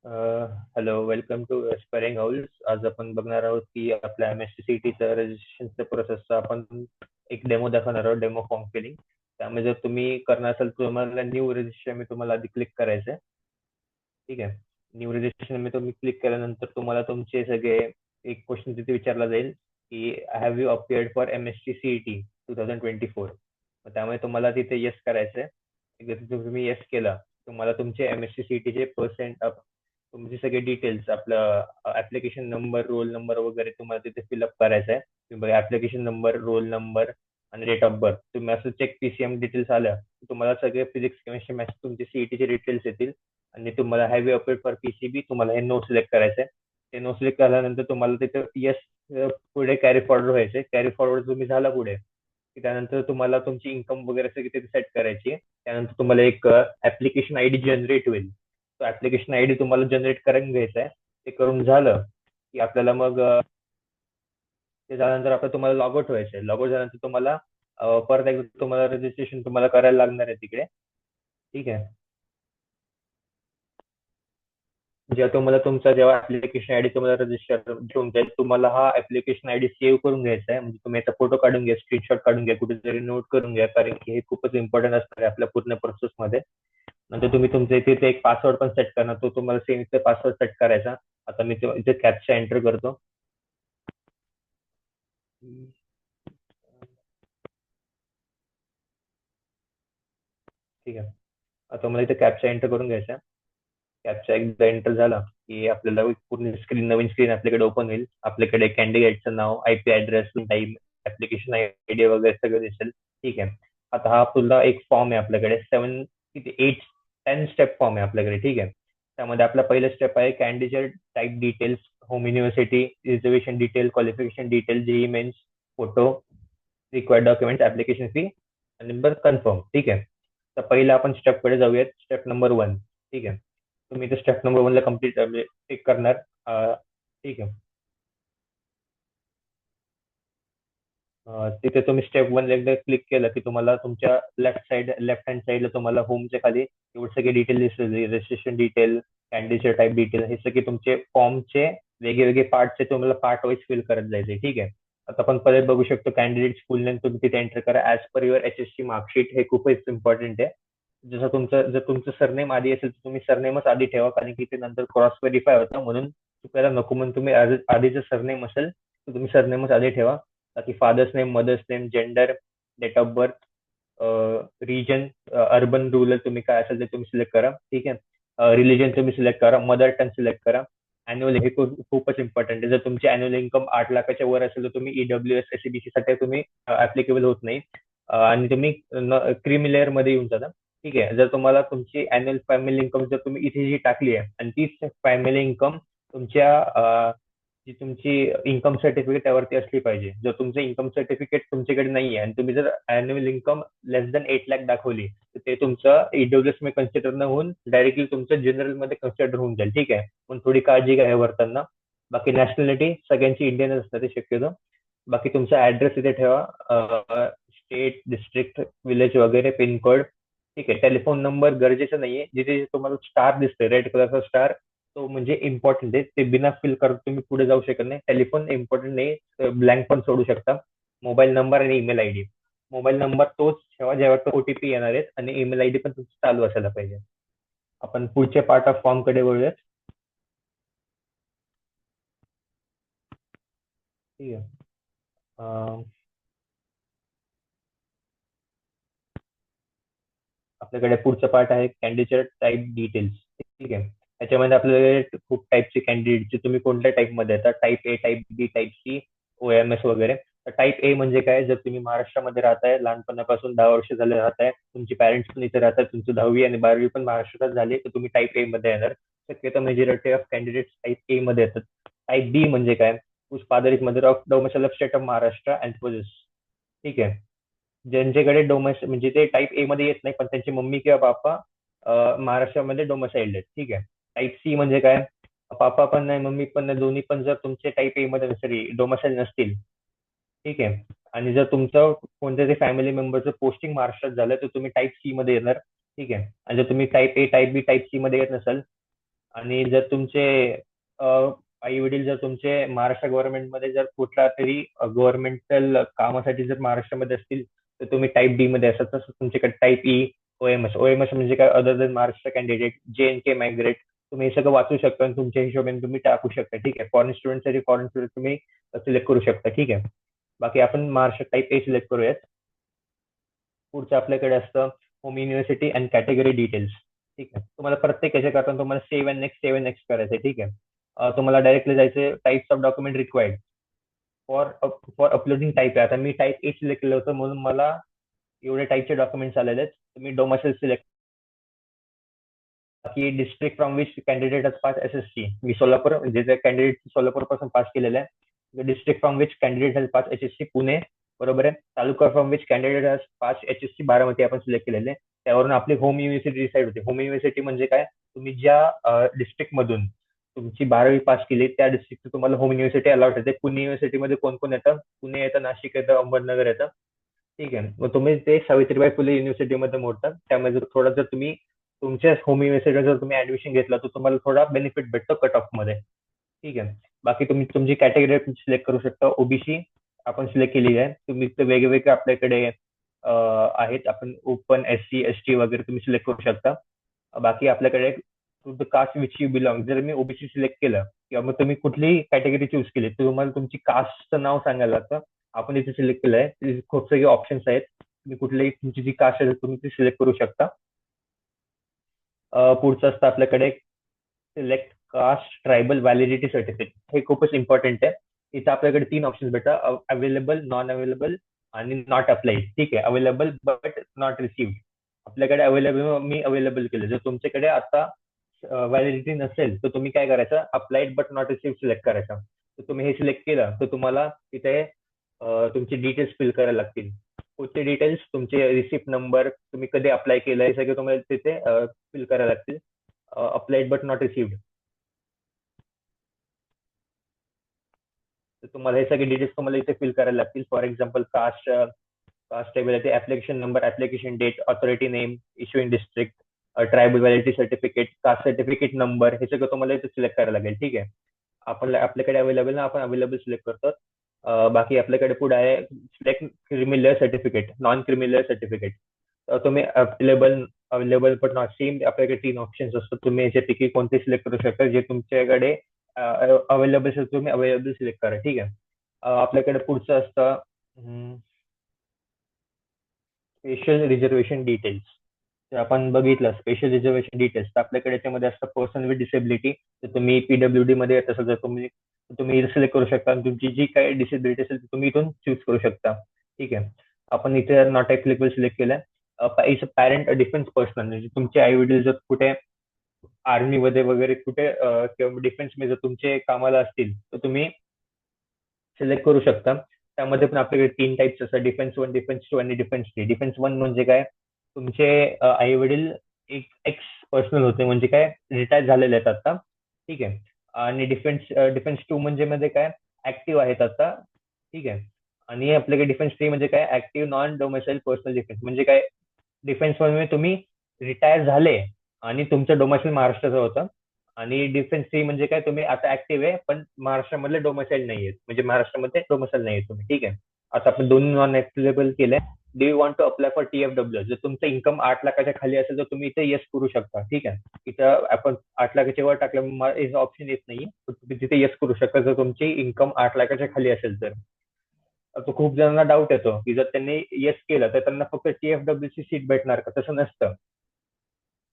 Hello, welcome to spearing house. आज आपण बघणार आहोत की आपल्या MSc-CETचं रजिस्ट्रेशनच्या प्रोसेसचा आपण एक डेमो दाखवणार आहोत, डेमो फॉर्म फिलिंग. त्यामध्ये जर तुम्ही करणार असाल तर तुम्हाला न्यू रजिस्ट्रेशन मी तुम्हाला आधी क्लिक करायचं आहे. ठीक आहे. न्यू रजिस्ट्रेशन मी तुम्ही क्लिक केल्यानंतर तुम्हाला तुमचे सगळे एक क्वेश्चन तिथे विचारला जाईल की have you appeared for MSc-CET 2024. त्यामुळे तुम्हाला तिथे येस करायचं आहे. जर तुम्ही येस केलं तुम्हाला तुमचे MSc-CET चे पर्सेंट तुमचे सगळे डिटेल्स आपलं ऍप्लिकेशन नंबर रोल नंबर वगैरे तुम्हाला तिथे फिलअप करायचं आहे. तुम्ही ऍप्लिकेशन नंबर रोल नंबर आणि डेट ऑफ बर्थ तुम्ही असं चेक PCM डिटेल्स आल्या तुम्हाला सगळे फिजिक्स केमिस्ट्री मॅथ्स तुमचे CET चे डिटेल्स येतील आणि तुम्हाला have you appeared for PCB तुम्हाला हे नो सिलेक्ट करायचं आहे. ते नो सिलेक्ट केल्यानंतर तुम्हाला तिथे येस पुढे कॅरी फॉरवर्ड व्हायचे. कॅरी फॉरवर्ड तुम्ही झाला पुढे की त्यानंतर तुम्हाला तुमची इन्कम वगैरे सगळी तिथे सेट करायची आहे. त्यानंतर तुम्हाला एक ऍप्लिकेशन आयडी जनरेट होईल. तो ऍप्लिकेशन आयडी तुम्हाला जनरेट करून घ्यायचा आहे. ते करून झालं की आपल्याला मग ते झाल्यानंतर आपलं तुम्हाला लॉगआउट व्हायचं आहे. लॉगआउट झाल्यानंतर तुम्हाला परत एकदा तुम्हाला रजिस्ट्रेशन तुम्हाला करायला लागणार आहे तिकडे. ठीक आहे. जेव्हा तुम्हाला तुमचा जेव्हा ऍप्लिकेशन आयडी तुम्हाला रजिस्टर घेऊन जाईल तुम्हाला हा ऍप्लिकेशन आयडी सेव्ह करून घ्यायचा आहे. म्हणजे तुम्ही याचा फोटो काढून घ्या, स्क्रीनशॉट काढून घ्या, कुठेतरी नोट करून घ्या, कारण की हे खूपच इम्पॉर्टंट असणार आहे आपल्या पूर्ण प्रोसेसमध्ये. नंतर तुम्ही तुमच्या इथे एक पासवर्ड पण सेट करणार, तो तुम्हाला सेम इथे पासवर्ड सेट करायचा. आता मी इथे कॅप्चा एंटर करतो. ठीक आहे. आता मला इथे कॅप्चा एंटर करून घ्यायचा. कॅप्चा एकदा एंटर झाला की आपल्याला एक पूर्ण स्क्रीन नवीन स्क्रीन आपल्याकडे ओपन होईल. आपल्याकडे कॅन्डिडेटचं नाव, IP address, time, application ID वगैरे सगळं दिसेल. ठीक आहे. आता हा पुन्हा एक फॉर्म आहे आपल्याकडे 7 8 10 स्टेप फॉर्म आहे आपल्याकडे. ठीक आहे. त्यामध्ये आपला पहिला स्टेप आहे candidate type details, home university, reservation detail, qualification detail, JEE mains, photo, required document, application fee आणि नंबर कन्फर्म. ठीक आहे. तर पहिला आपण स्टेपकडे जाऊयात, स्टेप नंबर 1. ठीक आहे. तुम्ही ते स्टेप नंबर 1 ला कम्प्लीट म्हणजे टिक करणार. ठीक आहे. तिथे तुम्ही स्टेप 1 एकदा क्लिक केलं की तुम्हाला तुमच्या लेफ्ट हँड साईडला तुम्हाला होमच्या खाली एवढे सगळे डिटेल दिसतील. Registration detail, candidate type detail, हे सगळे तुमचे फॉर्मचे वेगळे पार्टचे तुम्हाला पार्ट वाईज फिल करत जायचे. ठीक आहे. आता आपण परत बघू शकतो कॅन्डिडेट फुल नेम तुम्ही तिथे एंटर करा as per your HSC marksheet. हे खूपच इम्पॉर्टंट आहे. जर तुमचं सरनेम आधी असेल तर तुम्ही सरनेमच आधी ठेवा, कारण की ते नंतर क्रॉस व्हेरीफाय होतं. म्हणून चुकायला नको म्हणून तुम्ही आधीचं सरनेम असेल तर तुम्ही सरनेमच आधी ठेवा. बाकी father's name, mother's name, gender, date of birth, region, urban rural तुम्ही काय असेल ते तुम्ही सिलेक्ट करा. ठीक आहे. रिलीजन तुम्ही सिलेक्ट करा, मदर टंग सिलेक्ट करा. अॅन्युअल हे खूपच इम्पॉर्टंट आहे. जर तुमची अॅन्युअल इन्कम 8 लाखाच्या वर असेल तर तुम्ही EWS SEBC साठी तुम्ही ऍप्लिकेबल होत नाही. आणि तुम्ही क्रीमी लेअर मध्ये येऊन जाता. ठीक आहे. जर तुम्हाला तुमची अॅन्युअल फॅमिली इन्कम जर तुम्ही इथे जी टाकली आहे आणि तीच फॅमिली इन्कम तुमच्या जी तुमची इन्कम सर्टिफिकेट त्यावरती असली पाहिजे. जर तुमचं इन्कम सर्टिफिकेट तुमच्याकडे नाहीये आणि तुम्ही जर अॅन्युअल इन्कम लेस दॅन 8 लाख दाखवली तर ते तुमचं EWS मध्ये कन्सिडर न होऊन डायरेक्टली तुमचं जनरल मध्ये कन्सिडर होऊन जाईल. ठीक आहे. पण थोडी काळजी घ्या हे भरताना. बाकी नॅशनॅलिटी सगळ्यांची इंडियनच असतात ते शक्यतो. बाकी तुमचा ऍड्रेस इथे ठेवा, स्टेट, डिस्ट्रिक्ट, विलेज वगैरे, पिनकोड. ठीक आहे. टेलिफोन नंबर गरजेचं नाहीये. जिथे तुम्हाला स्टार दिसतोय रेड कलरचा स्टार तो म्हणजे इम्पॉर्टंट आहे. ते बिना फिल करता तुम्ही पुढे जाऊ शकत नाही. टेलिफोन इम्पॉर्टंट नाही, ब्लँक पण सोडू शकता. मोबाईल नंबर आणि ईमेल आयडी. मोबाईल नंबर तोच ठेवा ज्यावर OTP येणार आहेत आणि ईमेल आयडी पण तुमची चालू असायला पाहिजे. आपण पुढच्या पार्ट ऑफ फॉर्म कडे वळूयात. ठीक आहे. आपल्याकडे पुढचा पार्ट आहे कॅन्डिडेट टाईप डिटेल्स. ठीक आहे. त्याच्यामध्ये आपल्याकडे खूप टाईपचे कॅन्डिडेटचे तुम्ही कोणत्या टाईप मध्ये येतात, type A, type B, type C, OMS वगैरे. तर टाईप A म्हणजे काय, जर तुम्ही महाराष्ट्रामध्ये राहताय, लहानपणापासून 10 वर्ष झाले राहताय, तुमचे पॅरेंट्स पण इथे राहतात, तुमची 10वी आणि 12वी पण महाराष्ट्रात झाली तर तुम्ही टाईप A मध्ये येणार. शक्यतो majority of candidates type A मध्ये येतात. टाईप B म्हणजे काय, whose father is mother of domicile of state of Maharashtra and possess. ठीक आहे. ज्यांच्याकडे म्हणजे ते टाईप ए मध्ये येत नाही पण त्यांची मम्मी किंवा पापा महाराष्ट्रामध्ये डोमसाईल्ड आहेत. ठीक आहे. टाईप C म्हणजे काय, पापा पण नाही मम्मी पण नाही दोन्ही पण जर तुमचे टाईप ए मध्ये सॉरी डोमसाईल नसतील. ठीक आहे. आणि जर तुमचं कोणत्याही फॅमिली मेंबरचं पोस्टिंग महाराष्ट्रात झालं तर तुम्ही टाईप C मध्ये येणार. ठीक आहे. आणि जर तुम्ही type A, type B, type C मध्ये येत नसाल आणि जर तुमचे आई वडील जर तुमचे महाराष्ट्र गव्हर्नमेंटमध्ये जर कुठला तरी गव्हर्नमेंटल कामासाठी जर महाराष्ट्रामध्ये असतील, तर तुम्ही टाईप डी मध्ये असाल. तसं तुमच्याकडे टाईप ई, ओएमएस म्हणजे काय, other than Maharashtra candidate, J and K migrate. तुम्ही हे सगळं वाचू शकता आणि तुमच्या हिशोबाने तुम्ही टाकू शकता. ठीक आहे. फॉरेन स्टुडंटसाठी फॉरेन स्टुडंट तुम्ही सिलेक्ट करू शकता. ठीक आहे. बाकी आपण महाराष्ट्र टाईप ए सिलेक्ट करूयात. पुढचं आपल्याकडे असतं home university and category details. ठीक आहे. तुम्हाला प्रत्येक याच्या करता तुम्हाला सेव्ह नेक्स्ट करायचं आहे. ठीक आहे. तुम्हाला डायरेक्टली जायचं types of document required for for uploading type आहे. आता मी टाईप ए सिलेक्ट केलं होतं म्हणून मला एवढे टाईपचे डॉक्युमेंट्स आलेले आहेत. तुम्ही डोमासेल सिलेक्ट की district from which candidate has pass SSC. मी सोलापूर, जे जे कॅन्डिडेट सोलापूर पासून पास केलेलं आहे. District from which candidate has pass HSC Pune, बरोबर आहे. Taluka from which candidate has pass HSC Baramati आपण सिलेक्ट केलेले. त्यावरून आपली होम युनिव्हर्सिटी डिसाईड होते. होम युनिव्हर्सिटी म्हणजे काय, तुम्ही ज्या डिस्ट्रिक्ट मधून तुमची 12वी पास केली त्या डिस्ट्रिक्ट तुम्हाला होम युनिव्हर्सिटी अलॉट होते. पुणे युनिव्हर्सिटीमध्ये कोण कोण येतं, पुणे येतं, नाशिक येतं, अहमदनगर येतं. ठीक आहे. मग तुम्ही ते सावित्रीबाई फुले युनिव्हर्सिटीमध्ये मोडतात. त्यामध्ये थोडा जर तुम्ही तुमच्या होम युनिव्हर्सिटीला जर तुम्ही ऍडमिशन घेतलं तर तुम्हाला थोडा बेनिफिट भेटतो कट ऑफ मध्ये. ठीक आहे. बाकी तुम्ही तुमची कॅटेगरी सिलेक्ट करू शकता. ओबीसी आपण सिलेक्ट केली आहे. तुम्ही ते वेगवेगळे आपल्याकडे आहेत. आपण ओपन एससी एसटी वगैरे तुम्ही सिलेक्ट करू शकता. बाकी आपल्याकडे to the caste which you belong, जर मी ओबीसी सिलेक्ट केलं किंवा मग तुम्ही कुठलीही कॅटेगरी चूज केली तर तुम्हाला तुमची कास्टचं नाव सांगायला लागतं. आपण इथे सिलेक्ट केलंय. खूप सगळे ऑप्शन्स आहेत. तुम्ही कुठलेही तुमची जी कास्ट आहे तुम्ही ती सिलेक्ट करू शकता. पुढचं असतं आपल्याकडे select caste tribal validity certificate. हे खूपच इम्पॉर्टंट आहे. इथं आपल्याकडे 3 ऑप्शन भेटतात, अवेलेबल, नॉन अवेलेबल आणि नॉट अप्लाइड. ठीक आहे. Available but not received. आपल्याकडे अवेलेबल, मी अवेलेबल केलं. जर तुमच्याकडे आता व्हॅलिडिटी नसेल तर तुम्ही काय करायचं, applied but not received select करायचं. तर तुम्ही हे सिलेक्ट केलं तर तुम्हाला तिथे तुमचे डिटेल्स फिल करायला लागतील. पुढचे डिटेल्स, तुमचे रिसिप्ट नंबर, तुम्ही कधी अप्लाय केलं हे सगळे तुम्हाला तिथे फिल करायला लागतील. अप्लाइड बट नॉट रिसिव्ड, तर तुम्हाला हे सगळे डिटेल्स तुम्हाला इथे फिल करायला लागतील. For example caste, caste table, application number, application date, authority name, issuing district, tribal validity certificate, caste certificate number, हे सगळं तुम्हाला इथे सिलेक्ट करायला लागेल. ठीक आहे. आपण आपल्याकडे अवेलेबल ना, आपण अवेलेबल सिलेक्ट करतो. बाकी आपल्याकडे पुढे आहे select criminal certificate, non criminal certificate. तुम्ही available, available but not same, आपल्याकडे 3 ऑप्शन्स असतात. तुम्ही याच्यापैकी कोणते सिलेक्ट करू शकता. जे तुमच्याकडे अवेलेबल असेल तुम्ही अवेलेबल सिलेक्ट करा. ठीक आहे. आपल्याकडे पुढचं असतं स्पेशल रिझर्वेशन डिटेल्स. तर आपण बघितलं स्पेशल रिझर्वेशन डिटेल्स, तर आपल्याकडे याच्यामध्ये असतं पर्सन विथ डिसेबिलिटी. तर तुम्ही पीडब्ल्यूडी मध्ये येत असाल तर तुम्ही तुम्ही सिलेक्ट करू शकता आणि तुमची जी काही डिसेबिलिटी असेल ती तुम्ही इथून चूज करू शकता. ठीक आहे. आपण इथे नॉट ऍप्लिकेबल सिलेक्ट केलं. Is a parent defence personnel, म्हणजे तुमचे आई वडील जर कुठे आर्मी मध्ये वगैरे कुठे किंवा डिफेन्स मध्ये जर तुमचे कामाला असतील तर तुम्ही सिलेक्ट करू शकता. त्यामध्ये पण आपल्याकडे 3 टाइप्स असतात, डिफेन्स वन, डिफेन्स टू आणि डिफेन्स थ्री. डिफेन्स वन म्हणजे काय, तुमचे आई वडील एक एक्स पर्सनल होते, म्हणजे काय रिटायर झालेले आहेत आता. ठीक आहे. आणि डिफेन्स टू म्हणजे मध्ये काय, ऍक्टिव्ह आहेत आता. ठीक आहे. आणि आपल्याकडे डिफेन्स थ्री म्हणजे काय, active non domicile personal defence. म्हणजे काय, डिफेन्स मध्ये तुम्ही रिटायर झाले आणि तुमचं डोमेसाईल महाराष्ट्राचं होतं. आणि डिफेन्स थ्री म्हणजे काय, तुम्ही आता ऍक्टिव्ह आहे पण महाराष्ट्रामधले डोमेसाईल नाहीये, म्हणजे महाराष्ट्रामध्ये डोमेसाईल नाहीये तुम्ही. ठीक आहे. आता आपण दोन्ही नॉन ऍप्लिकेबल केलंय. Do you want to apply for TFW, जर तुमचं इन्कम 8 लाखाच्या खाली असेल तर तुम्ही इथे येस करू शकता. ठीक आहे. इथं आपण 8 लाखाच्या वर टाकलं ऑप्शन येत नाही, तुम्ही तिथे येस करू शकता जर तुमची इन्कम 8 लाखाच्या खाली असेल तर. आता खूप जणांना डाऊट येतो की जर त्यांनी येस केलं तर त्यांना फक्त TFW ची सीट भेटणार का, तसं नसतं.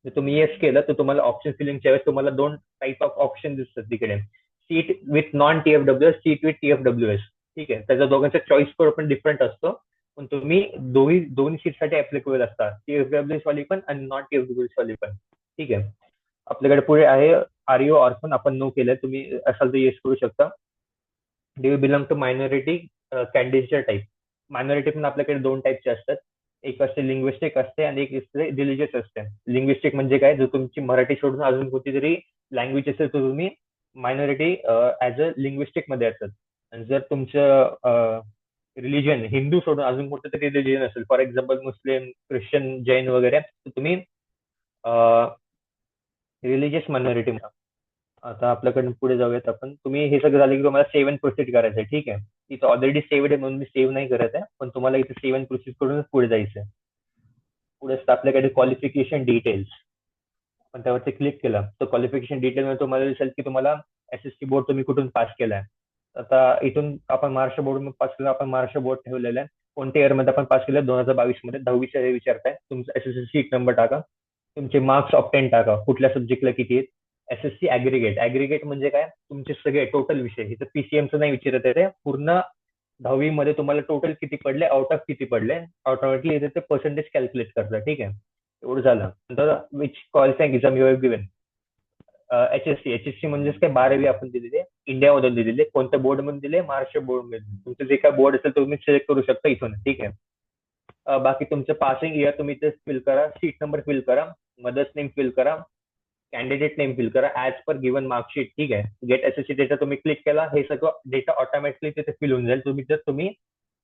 जर तुम्ही येस केलं तर तुम्हाला ऑप्शन फिलिंगच्या वेळेस तुम्हाला 2 टाईप ऑफ ऑप्शन दिसतात तिकडे, seat with non TFW, seat with TFWS. ठीक आहे. त्याचा दोघांचा चॉईस कोड पण डिफरंट असतो. पण तुम्ही दोन्ही सीटसाठी ऍप्लिकेबल असतात, TFWS वाली पण आणि नॉन TFWS वाली पण. ठीक आहे. आपल्याकडे पुढे आहे आर ऑर्फन, आपण नो केलंय. तुम्ही असाल तर येस करू शकता. Do you belong to minority कॅन्डिडेटच्या टाईप. मायनॉरिटी पण आपल्याकडे 2 टाईपचे असतात. एक असते लिंग्विस्टिक असते आणि एक असते रिलिजियस असते. लिंग्विस्टिक म्हणजे काय, जर तुमची मराठी सोडून अजून कोणती तरी लँग्वेज असेल तर तुम्ही मायनॉरिटी ऍज अ लिंग्विस्टिक मध्ये असतात. आणि जर तुमचं रिलिजन हिंदू सोडून अजून कोणतं तरी रिलिजन असेल, for example Muslim, Christian, Jain वगैरे, तर तुम्ही रिलिजियस मायनॉरिटी. आता आपल्याकडून पुढे जाऊयात आपण. तुम्ही हे सगळं झालं की तुम्हाला सेव्ह अँड प्रोसीड करायचं आहे, ठीक आहे. इथं ऑलरेडी सेव्ड आहे म्हणून मी सेव्ह नाही करत आहे, पण तुम्हाला इथे सेव्ह अँड प्रोसीड करूनच पुढे जायचं आहे. पुढे असतं आपल्याकडे क्वालिफिकेशन डिटेल्स. पण त्यावरती क्लिक केलं तर क्वालिफिकेशन डिटेल मध्ये तुम्हाला दिसेल की तुम्हाला एसएससी बोर्ड तुम्ही कुठून पास केलाय. आता इथून आपण महाराष्ट्र बोर्ड पास केलं, आपण महाराष्ट्र बोर्ड ठेवलेलं आहे. कोणत्या इयर मध्ये आपण पास केलं? 2022 मध्ये. 10वीचे हे विचारताय. तुमचा एसएससी सीट नंबर टाका. तुमचे मार्क्स ऑप्टेन टाका. कुठल्या सब्जेक्टला किती आहेत? SSC aggregate. ऍग्रिगेट म्हणजे काय? तुमचे सगळे टोटल विषय. इथं पीसीएमचं नाही विचारत आहे ते. पूर्ण 10वी मध्ये तुम्हाला टोटल किती पडले, आउट ऑफ किती पडले, ऑटोमॅटिकली इथे ते पर्सेंटेज कॅल्क्युलेट करतात, ठीक आहे. एवढं झालं. नंतर which qualifying exam you have given. HSC. HSC म्हणजेच काय? 12वी आपण दिलेली आहे. इंडियामधून दिलेली आहे. कोणत्या बोर्ड मधून दिले? महाराष्ट्र बोर्ड मध्ये. तुमचं जे काय बोर्ड असेल तुम्ही सिलेक्ट करू शकता इथून, ठीक आहे. बाकी तुमचं पासिंग इयर तुम्ही इथे फिल करा. सीट नंबर फिल करा. मदर्स नेम फिल करा. कॅन्डिडेट नेम फिल करा ऍज पर गिवन मार्कशीट, ठीक आहे. गेट एसएससी डेटा तुम्ही क्लिक केला, हे सगळं डेटा ऑटोमॅटिकली तिथे फिल होऊन जाईल. तुम्ही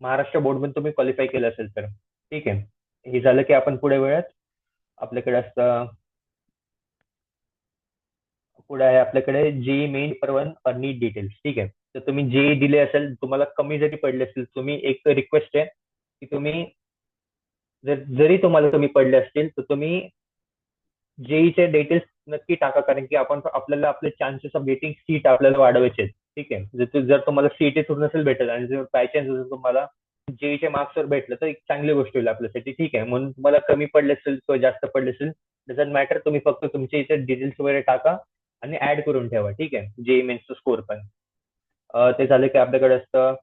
महाराष्ट्र बोर्ड मध्ये तुम्ही क्वालिफाय केलं असेल तर, ठीक आहे. हे झालं की आपण पुढे वेळात आपल्याकडे असतं. पुढे आहे आपल्याकडे जेई मेन पेपर वन नीट डिटेल्स, ठीक आहे. तर तुम्ही जेई दिले असेल, तुम्हाला कमी जरी पडले असेल, तुम्ही एक रिक्वेस्ट आहे की तुम्ही जरी तुम्हाला कमी पडले असतील तर तुम्ही जेईचे डिटेल्स नक्की टाका, कारण की आपल्याला आपले चान्सेस ऑफ गेटिंग सीट आपल्याला वाढवायचे आहेत, ठीक आहे. जर तुम्हाला सीईटी थ्रू नसेल भेटत आणि जर बाय चान्स तुम्हाला जेईच्या मार्क्सवर भेटलं तर एक चांगली गोष्ट होईल आपल्यासाठी, ठीक आहे. म्हणून तुम्हाला कमी पडले असेल किंवा जास्त पडले असेल, डझंट मॅटर. तुम्ही फक्त तुमच्या इथे डिटेल्स वगैरे टाका आणि ऍड करून ठेवा, ठीक आहे. जेई मेन्सचं स्कोर पण. ते झालं की आपल्याकडे असतं.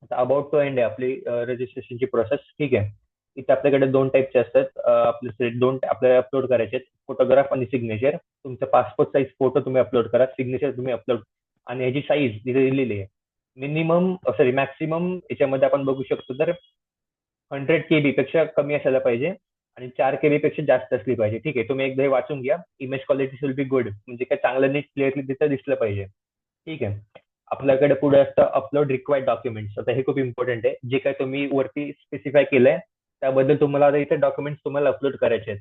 आता अबाउट टू एंड आहे आपली रजिस्ट्रेशनची प्रोसेस, ठीक आहे. इथे आपल्याकडे दोन टाईपचे असतात. आपले दोन आपल्याला अपलोड करायचे आहेत, फोटोग्राफ आणि सिग्नेचर. तुमचा पासपोर्ट साईज फोटो तुम्ही अपलोड करा, सिग्नेचर तुम्ही अपलोड. आणि याची साईज तिथे दिलेली आहे. मिनिमम सॉरी मॅक्सिमम याच्यामध्ये आपण बघू शकतो तर 100 KB पेक्षा कमी असायला पाहिजे आणि 4 KB पेक्षा जास्त असली पाहिजे, ठीक आहे. तुम्ही एकदा हे वाचून घ्या. Image quality will be good, म्हणजे काय चांगलं नीट क्लिअरली तिथं दिसलं पाहिजे, ठीक आहे. आपल्याकडे पुढे असतं अपलोड रिक्वायर्ड डॉक्युमेंट्स. आता हे खूप इम्पॉर्टंट आहे. जे काय तुम्ही वरती स्पेसिफाय केलंय त्याबद्दल तुम्हाला आता इथे डॉक्युमेंट्स तुम्हाला अपलोड करायचे आहेत.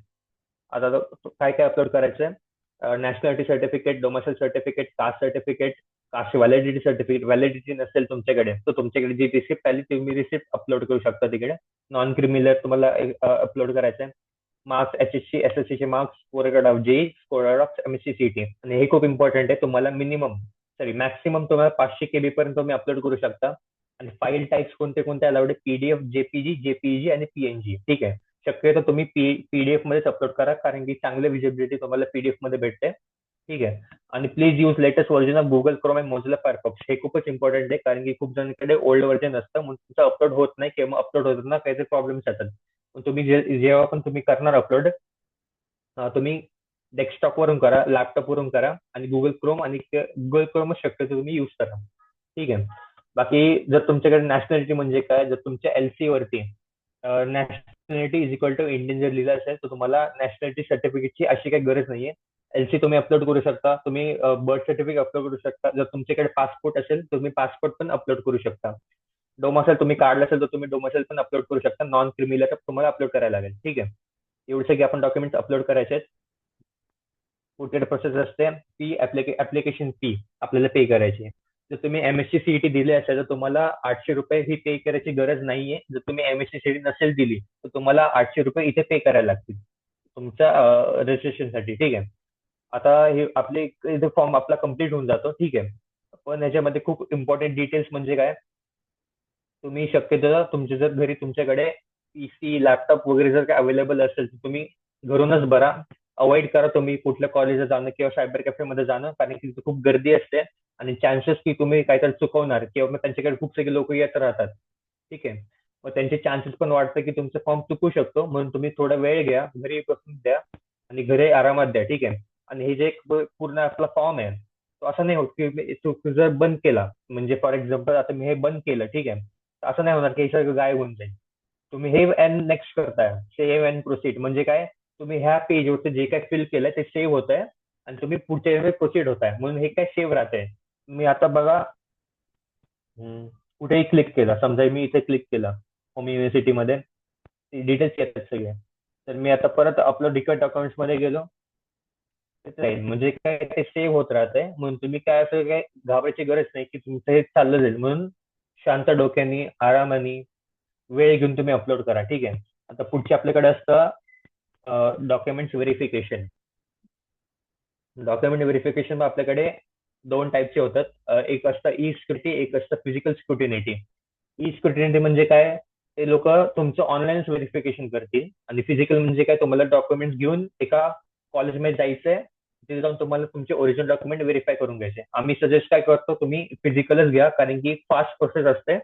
आता काय काय अपलोड करायचं आहे? Nationality certificate, domicile certificate, caste certificate, caste validity certificate. Validity नसेल तुमच्याकडे तर तुमच्याकडे जी रिसिप्ट आली तुम्ही रिसिप्ट अपलोड करू शकता तिकडे. नॉन क्रिमिनल तुम्हाला अपलोड करायचं आहे. मार्क्स एचएससी एसएससी चे marks, score card of JEE, score card of MSC CT. आणि हे खूप इम्पॉर्टंट आहे. तुम्हाला मिनिमम सॉरी मॅक्सिमम तुम्हाला 500 KB पर्यंत तुम्ही अपलोड करू शकता. आणि फाईल टाइप्स कोणते कोणते अलाउड आहे? पीडीएफ, जेपीजी, जेपीईजी आणि पीएनजी, ठीक आहे. शक्यतो तुम्ही पीडीएफ मध्येच अपलोड करा, कारण की चांगली विजिबिलिटी तुम्हाला पीडीएफ मध्ये भेटते, ठीक आहे. आणि please use latest version of Google Chrome and Mozilla Firefox. हे खूपच इम्पॉर्टंट आहे, कारण की खूप जणांकडे ओल्ड व्हर्जन असतं म्हणून तुमचं अपलोड होत नाही किंवा अपलोड होत ना काहीतरी प्रॉब्लेम्स येतात. पण तुम्ही जेव्हा पण तुम्ही करणार अपलोड, तुम्ही डेस्कटॉप वरून करा, लॅपटॉप वरून करा आणि गुगल क्रोमच शक्यतो तुम्ही युज करा, ठीक आहे. बाकी जर तुमच्याकडे नॅशनॅलिटी म्हणजे काय, जर तुमच्या एलसी वरती nationality is equal to Indian जर लिहिलं असेल तर तुम्हाला नॅशनॅलिटी सर्टिफिकेटची अशी काही गरज नाहीये. एलसी तुम्ही अपलोड करू शकता. तुम्ही बर्थ सर्टिफिकेट अपलोड करू शकता. जर तुमच्याकडे पासपोर्ट असेल तुम्ही पासपोर्ट पण अपलोड करू शकता. डोमासाईल तुम्ही काढलं असेल तर तुम्ही डोमासाईल पण अपलोड करू शकता. नॉन क्रिमिनल तुम्हाला अपलोड करायला लागेल, ठीक आहे. एवढे सगळे आपण डॉक्युमेंट्स अपलोड करायचे आहेत. पुढे प्रोसेस असते फी ऍप्लिकेशन फी आपल्याला पे करायची. जर तुम्ही एमएससी सीईटी दिली असेल तर तुम्हाला 800 रुपये ही पे करायची गरज नाहीये. जर तुम्ही एमएससी सीईटी नसेल दिली तर तुम्हाला 800 रुपये इथे पे करायला लागतील तुमच्या रजिस्ट्रेशनसाठी, ठीक आहे. आता हे आपले इथे फॉर्म आपला कम्प्लीट होऊन जातो, ठीक आहे. पण याच्यामध्ये खूप इम्पॉर्टंट डिटेल्स म्हणजे काय, तुम्ही शक्यतो तुमच्या जर घरी तुमच्याकडे पीसी, लॅपटॉप वगैरे जर काय अवेलेबल असेल तर तुम्ही घरूनच भरा. अवॉइड करा तुम्ही कुठल्या कॉलेजला जाणं किंवा सायबर कॅफेमध्ये जाणं, कारण की तिथे खूप गर्दी असते आणि चान्सेस की तुम्ही काहीतरी चुकवणार किंवा मग त्यांच्याकडे खूप सगळे लोक येत राहतात, ठीक आहे. मग त्यांचे चान्सेस पण वाटतं की तुमचा फॉर्म चुकू शकतो, म्हणून तुम्ही थोडा वेळ घ्या, घरी बसून द्या आणि घरी आरामात द्या, ठीक आहे. आणि हे जे एक पूर्ण आपला फॉर्म आहे तो असं नाही होत की तू जर बंद केला, म्हणजे फॉर एक्झाम्पल आता मी हे बंद केलं, ठीक आहे. असं नाही होणार की हे सगळं गायब होऊन जाईल. तुम्ही हे अँड नेक्स्ट करताय, सेव्ह अँड प्रोसीड म्हणजे काय, तुम्ही ह्या पेजवरती जे काय फिल केलंय ते सेव्ह होत आहे आणि तुम्ही पुढच्या वेळी प्रोसीड होत आहे, म्हणून हे काय सेव्ह राहतंय. मी आता बघा कुठेही क्लिक केलं, समजा मी इथे क्लिक केलं होम युनिव्हर्सिटीमध्ये, डिटेल्स येतात सगळे. तर मी आता परत आपलं डिकट अकाउंट्स मध्ये गेलो. राहील म्हणजे काय ते सेव्ह होत राहतंय, म्हणून तुम्ही काय असं काय घाबरायची गरज नाही की तुमचं हे चाललं जाईल. म्हणून शांत डोक्याने आरामाने वेळ घेऊन तुम्ही अपलोड करा. ठीक आहे. आता पुढचे आपल्याकडे असतं डॉक्युमेंट्स व्हेरिफिकेशन. डॉक्युमेंट व्हेरिफिकेशन आपल्याकडे दोन टाईपचे होतात. एक असतं ई स्क्रुटिनी, एक असतं फिजिकल स्क्रुटिनिटी. ई स्क्रुटिनिटी म्हणजे काय, ते लोक तुमचं ऑनलाईन व्हेरिफिकेशन करतील, आणि फिजिकल म्हणजे काय, तुम्हाला डॉक्युमेंट घेऊन एका कॉलेजमध्ये जायचंय, तिथे जाऊन तुम्हाला तुमचे ओरिजिनल डॉक्युमेंट व्हेरीफाय करून घ्यायचे. आम्ही सजेस्ट काय करतो, तुम्ही फिजिकलच घ्या, कारण की फास्ट प्रोसेस असते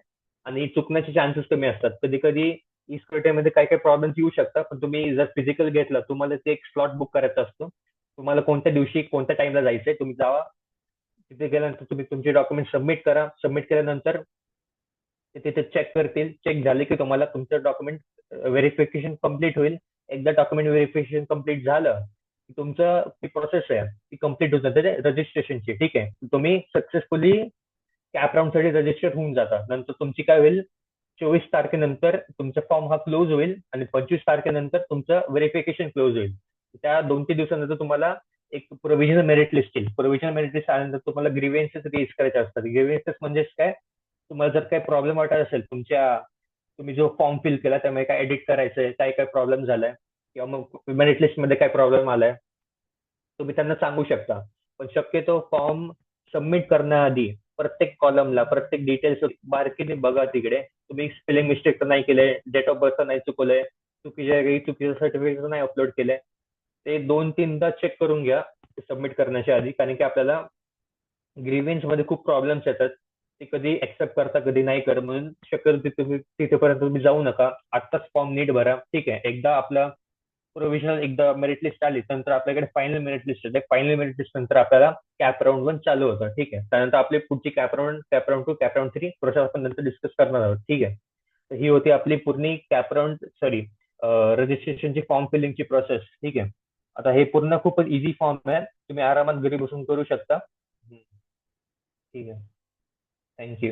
आणि चुकण्याचे चान्सेस कमी असतात. कधी कधी ई स्क्रुटिनीमध्ये काय काय प्रॉब्लेम्स येऊ शकतात, पण तुम्ही जर फिजिकल घेतलं, तुम्हाला ते एक स्लॉट बुक करायचा असतो. तुम्हाला कोणत्या दिवशी कोणत्या टाइमला जायचंय, तुम्ही जावा. तिथे गेल्यानंतर तुम्ही तुमचे डॉक्युमेंट सबमिट करा. सबमिट केल्यानंतर ते तिथे चेक करतील. चेक झाले की तुम्हाला तुमचं डॉक्युमेंट व्हेरिफिकेशन कम्प्लीट होईल. एकदा डॉक्युमेंट व्हेरिफिकेशन कम्प्लीट झालं की तुमचं ती प्रोसेस आहे ती कम्प्लीट होत जाते रजिस्ट्रेशनची. ठीक आहे. तुम्ही सक्सेसफुली कॅप राऊंड साठी रजिस्टर होऊन जाता. नंतर तुमची काय होईल, 24 तारखेनंतर तुमचा फॉर्म हा क्लोज होईल आणि 25 तारखेनंतर तुमचं व्हेरिफिकेशन क्लोज होईल. त्या 2-3 दिवसानंतर तुम्हाला एक प्रोव्हिजनल मेरिट लिस्ट येईल. प्रोव्हिजनल मेरिट लिस्ट आल्यानंतर तुम्हाला ग्रीव्हन्सेस रेज करायचे असतात. ग्रीव्हन्सेस म्हणजे काय, तुम्हाला जर काही प्रॉब्लेम वाटत असेल तुम्ही जो फॉर्म फिल केला त्यामध्ये काय एडिट करायचंय, काय प्रॉब्लेम झालाय, किंवा मग मेरिट लिस्ट मध्ये काय प्रॉब्लेम आलाय, तुम्ही त्यांना सांगू शकता. पण शक्यतो फॉर्म सबमिट करण्याआधी प्रत्येक कॉलमला प्रत्येक डिटेल्स बारकीने बघा. तिकडे तुम्ही स्पेलिंग मिस्टेक तर नाही केले, डेट ऑफ बर्थ नाही चुकवलंय, चुकीच्या जागी चुकीचं सर्टिफिकेट नाही अपलोड केलंय, ते 2-3दा चेक करून घ्या सबमिट करण्याच्या आधी. कारण की आपल्याला ग्रीव्हन्स मध्ये खूप प्रॉब्लेम्स येतात. ते कधी ऍक्सेप्ट करता कधी नाही करत, म्हणून शक्यतो तुम्ही तिथेपर्यंत तुम्ही जाऊ नका. आत्ताच फॉर्म नीट भरा. ठीक आहे. एकदा आपला प्रोव्हिजनल एकदा मेरिट लिस्ट आली, नंतर आपल्याकडे फायनल मेरिट लिस्ट येते. फायनल मेरिट लिस्ट नंतर आपल्याला कॅप राऊंड 1 चालू होतं. ठीक आहे. त्यानंतर आपली पुढची cap round 2, cap round 3 process आपण नंतर डिस्कस करणार आहोत. ठीक आहे. तर ही होती आपली पूर्ण कॅप राऊंड, सॉरी, रजिस्ट्रेशनची फॉर्म फिलिंगची प्रोसेस. ठीक आहे. आता हे पूर्ण खूपच इझी फॉर्म आहे, तुम्ही आरामात घरी बसून करू शकता. ठीक आहे. थँक्यू.